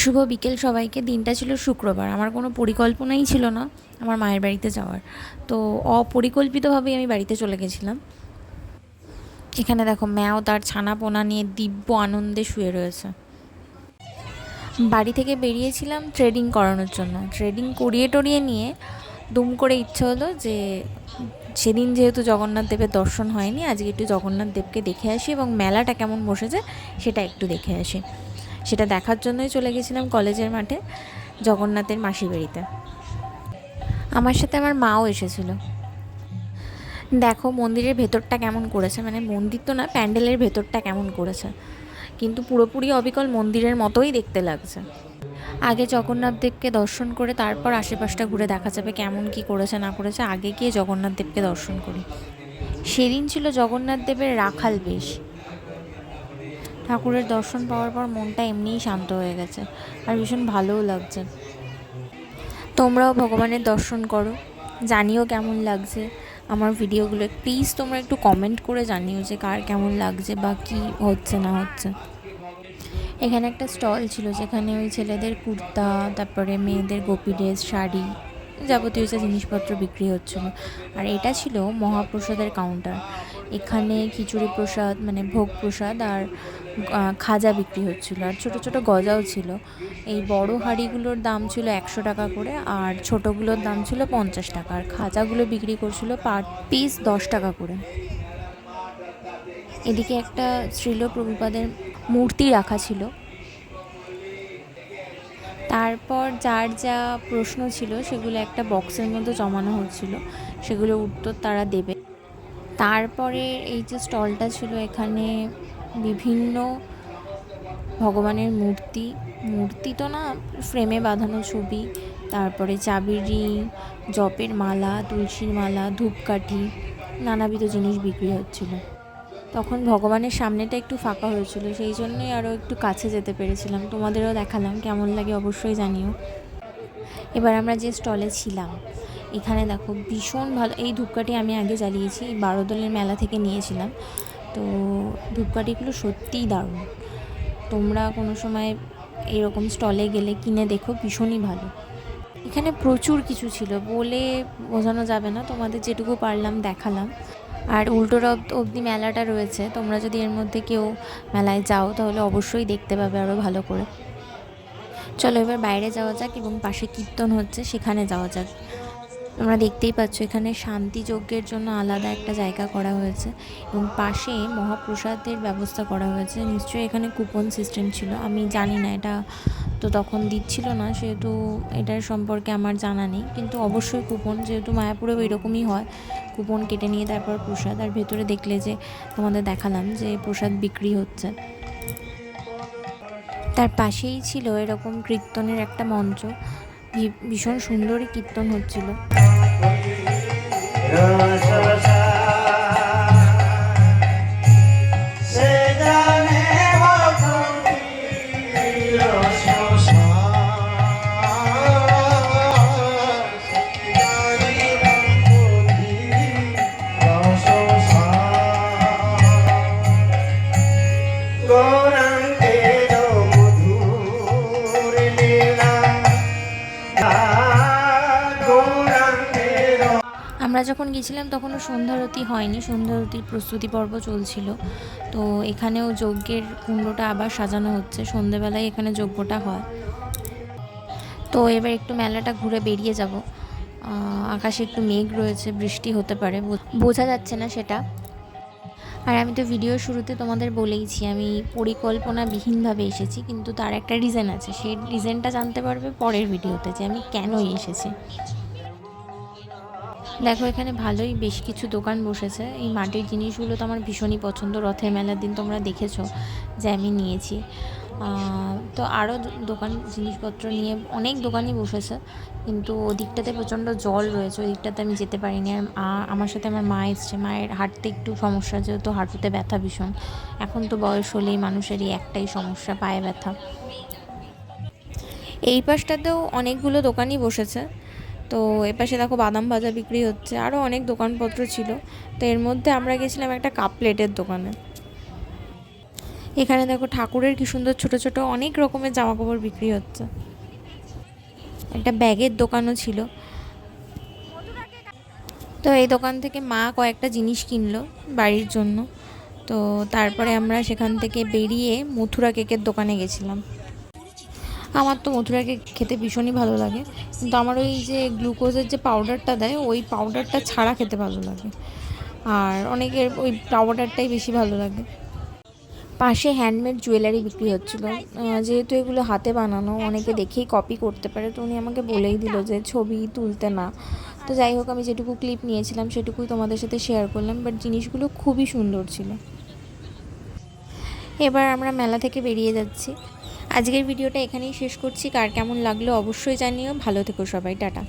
শুভ বিকেল সবাইকে। দিনটা ছিল শুক্রবার। আমার কোনো পরিকল্পনাই ছিল না আমার মায়ের বাড়িতে যাওয়ার। তো অপরিকল্পিতভাবেই আমি বাড়িতে চলে গেছিলাম। এখানে দেখো ম্যাও তার ছানা পোনা নিয়ে দিব্য আনন্দে শুয়ে রয়েছে। বাড়ি থেকে বেরিয়েছিলাম ট্রেডিং করানোর জন্য। ট্রেডিং করিয়ে টরিয়ে নিয়ে দুম করে ইচ্ছে হলো যে সেদিন যেহেতু জগন্নাথ দেবের দর্শন হয়নি, আজকে একটু জগন্নাথ দেবকে দেখে আসি এবং মেলাটা কেমন বসেছে সেটা একটু দেখে আসি। সেটা দেখার জন্যই চলে গেছিলাম কলেজের মাঠে জগন্নাথের মাসির বাড়িতে। আমার সাথে আমার মাও এসেছিল। দেখো মন্দিরের ভেতরটা কেমন করেছে, মানে মন্দির তো না, প্যান্ডেলের ভেতরটা কেমন করেছে, কিন্তু পুরোপুরি অবিকল মন্দিরের মতোই দেখতে লাগছে। আগে জগন্নাথ দেবকে দর্শন করে তারপর আশেপাশটা ঘুরে দেখা যাবে কেমন কি করেছে না করেছে। আগে গিয়ে জগন্নাথ দেবকে দর্শন করি। সেদিন ছিল জগন্নাথ দেবের রাখাল বেশ। ঠাকুরের দর্শন পাওয়ার পর মনটা এমনিই শান্ত হয়ে গেছে, আর ভীষণ ভালোও লাগছে। তোমরাও ভগবানের দর্শন করো, জানিও কেমন লাগছে আমার ভিডিওগুলো। প্লিজ তোমরা একটু কমেন্ট করে জানিও যে কার কেমন লাগছে বা কী হচ্ছে না হচ্ছে। এখানে একটা স্টল ছিল যেখানে ওই ছেলেদের কুর্তা, তারপরে মেয়েদের গোপী ড্রেস, শাড়ি, যাবতীয় যে জিনিসপত্র বিক্রি হচ্ছিল। আর এটা ছিল মহাপ্রসাদের কাউন্টার। এখানে খিচুড়ি প্রসাদ মানে ভোগ প্রসাদ আর খাজা বিক্রি হচ্ছিলো, আর ছোটো ছোটো গজাও ছিল। এই বড় হাঁড়িগুলোর দাম ছিল 100 টাকা করে, আর ছোটোগুলোর দাম ছিল 50 টাকা, আর খাজাগুলো বিক্রি করছিল পার পিস 10 টাকা করে। এদিকে একটা শ্রীল প্রভুপাদের মূর্তি রাখা ছিল। তারপর যার যা প্রশ্ন ছিল সেগুলো একটা বক্সের মধ্যে জমানো হচ্ছিল, সেগুলো উত্তর তারা দেবে। তারপরে এই যে স্টলটা ছিল, এখানে বিভিন্ন ভগবানের মূর্তি, মূর্তি তো না, ফ্রেমে বাঁধানো ছবি, তারপরে চাবির রিং, জপের মালা, তুলসীর মালা, ধূপকাঠি, নানাবিধ জিনিস বিক্রি হচ্ছিল। তখন ভগবানের সামনেটা একটু ফাঁকা হয়েছিল, সেই জন্যই আরও একটু কাছে যেতে পেরেছিলাম। তোমাদেরও দেখালাম, কেমন লাগে অবশ্যই জানিও। এবার আমরা যে স্টলে ছিলাম, এখানে দেখো ভীষণ ভালো এই ধূপকাঠি আমি আগে জ্বালিয়েছি, এই বারোদলের মেলা থেকে নিয়েছিলাম। তো ধূপকাঠিগুলো সত্যিই দারুণ। তোমরা কোনো সময় এরকম স্টলে গেলে কিনে দেখো, ভীষণই ভালো। এখানে প্রচুর কিছু ছিল, বলে বোঝানো যাবে না, তোমাদের যেটুকু পারলাম দেখালাম। আর উল্টোর অবধি মেলাটা রয়েছে, তোমরা যদি এর মধ্যে কেউ মেলায় যাও তাহলে অবশ্যই দেখতে পাবে আরও ভালো করে। চলো এবার বাইরে যাওয়া যাক এবং পাশে কীর্তন হচ্ছে সেখানে যাওয়া যাক। তোমরা দেখতেই পাচ্ছ এখানে শান্তি যজ্ঞের জন্য আলাদা একটা জায়গা করা হয়েছে এবং পাশে মহাপ্রসাদের ব্যবস্থা করা হয়েছে। নিশ্চয়ই এখানে কুপন সিস্টেম ছিল, আমি জানি না, এটা তো তখন দিচ্ছিল না, সেহেতু এটার সম্পর্কে আমার জানা নেই। কিন্তু অবশ্যই কুপন, যেহেতু মায়াপুরেও এরকমই হয়, কুপন কেটে নিয়ে তারপর প্রসাদ। আর ভেতরে দেখলে যে তোমাদের দেখালাম যে প্রসাদ বিক্রি হচ্ছে। তার পাশেই ছিল এরকম কীর্তনের একটা মঞ্চ, ভীষণ সুন্দরই কীর্তন হচ্ছিল। আমরা যখন গেছিলাম তখনও সন্ধ্যারতি হয়নি, সন্ধ্যারতির প্রস্তুতি পর্ব চলছিল। তো এখানেও যজ্ঞের কুণ্ডটা আবার সাজানো হচ্ছে, সন্ধেবেলায় এখানে যজ্ঞটা হয়। তো এবার একটু মেলাটা ঘুরে বেরিয়ে যাব। আকাশে একটু মেঘ রয়েছে, বৃষ্টি হতে পারে, বোঝা যাচ্ছে না সেটা। আর আমি তো ভিডিও শুরুতে তোমাদের বলেইছি আমি পরিকল্পনাবিহীনভাবে এসেছি, কিন্তু তার একটা রিজন আছে, সেই রিজনটা জানতে পারবে পরের ভিডিওতে যে আমি কেনই এসেছি। দেখো এখানে ভালোই বেশ কিছু দোকান বসেছে। এই মাটির জিনিসগুলো তো আমার ভীষণই পছন্দ, রথের মেলার দিন তোমরা দেখেছো যে আমি নিয়েছি। তো আরও দোকান জিনিসপত্র নিয়ে অনেক দোকানই বসেছে, কিন্তু ওদিকটাতে প্রচণ্ড জল রয়েছে, ওই দিকটাতে আমি যেতে পারিনি। আর আমার সাথে আমার মা এসছে, মায়ের হাঁটতে একটু সমস্যা, যেহেতু হাঁটুতে ব্যথা ভীষণ। এখন তো বয়স হলেই মানুষেরই একটাই সমস্যা, পায়ে ব্যথা। এই পাশটাতেও অনেকগুলো দোকানই বসেছে। তো এপাশে দেখো বাদাম ভাজা বিক্রি হচ্ছে, আরও অনেক দোকানপত্র ছিল। তো এর মধ্যে আমরা গেছিলাম একটা কাপ প্লেটের দোকানে। এখানে দেখো ঠাকুরের কি সুন্দর ছোট ছোট অনেক রকমের জামা কাপড় বিক্রি হচ্ছে। একটা ব্যাগের দোকানও ছিল। তো এই দোকান থেকে মা কয়েকটা জিনিস কিনলো বাড়ির জন্য। তো তারপরে আমরা সেখান থেকে বেরিয়ে মথুরা কেকের দোকানে গেছিলাম। আমার তো মথুরা কেক খেতে ভীষণই ভালো লাগে, কিন্তু আমার ওই যে গ্লুকোজের যে পাউডারটা দেয় ওই পাউডারটা ছাড়া খেতে ভালো লাগে, আর অনেকের ওই পাউডারটাই বেশি ভালো লাগে। পাশে হ্যান্ডমেড জুয়েলারি বিক্রি হচ্ছিল। যেহেতু এগুলো হাতে বানানো, অনেকে দেখেই কপি করতে পারে, তো উনি আমাকে বলেই দিল যে ছবি তুলতে না। তো যাই হোক, আমি যেটুকু ক্লিপ নিয়েছিলাম সেটুকুই তোমাদের সাথে শেয়ার করলাম, বাট জিনিসগুলো খুবই সুন্দর ছিল। এবার আমরা মেলা থেকে বেরিয়ে যাচ্ছি। আজকের ভিডিওটা এখানেই শেষ করছি। কার কেমন লাগলো অবশ্যই জানিও। ভালো থেকো সবাই, টাটা।